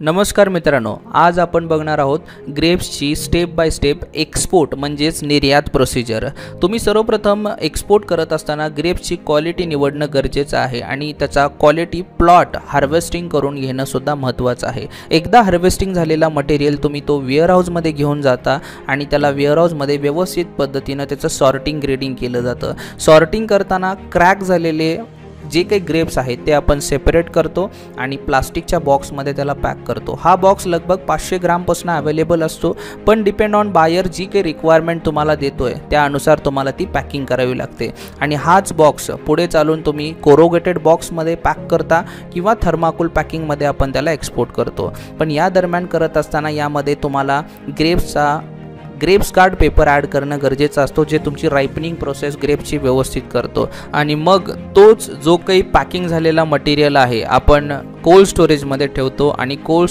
नमस्कार मित्रांनो, आज आपण बघणार आहोत ग्रेप्सची स्टेप बाय स्टेप एक्सपोर्ट म्हणजेच निर्यात प्रोसिजर। तुम्ही सर्वप्रथम एक्सपोर्ट करत असताना ग्रेप्सची क्वालिटी निवडणं गरजेचं आहे आणि त्याचा क्वालिटी प्लॉट हार्वेस्टिंग करून घेणं सुद्धा महत्त्वाचं आहे। एकदा हार्वेस्टिंग झालेला मटेरियल तुम्ही तो वेअरहाऊसमध्ये घेऊन जाता आणि त्याला वेअरहाऊसमध्ये व्यवस्थित पद्धतीने त्याचं सॉर्टिंग ग्रेडिंग केलं जातं। सॉर्टिंग करताना क्रॅक झालेले जे काही ग्रेप्स आहेत ते आपण सेपरेट करतो आणि प्लास्टिकच्या बॉक्समध्ये त्याला पॅक करतो। हा बॉक्स लगभग 500 ग्रामपासून अवेलेबल असतो, पण डिपेंड ऑन बायर जी काही रिक्वायरमेंट तुम्हाला देतोय त्यानुसार तुम्हाला ती पॅकिंग करावी लागते। आणि हाच बॉक्स पुढे चालून तुम्ही कोरोगेटेड बॉक्समध्ये पॅक करता किंवा थर्माकोल पॅकिंगमध्ये आपण त्याला एक्सपोर्ट करतो। पण या दरम्यान करत असताना यामध्ये तुम्हाला ग्रेप्स गार्ड पेपर ॲड करणं गरजेचं असतो, जे तुमची रायपनिंग प्रोसेस ग्रेप्सची व्यवस्थित करतो। आणि मग तोच जो काही पॅकिंग झालेला मटेरियल आहे आपण कोल्ड स्टोरेजमध्ये ठेवतो आणि कोल्ड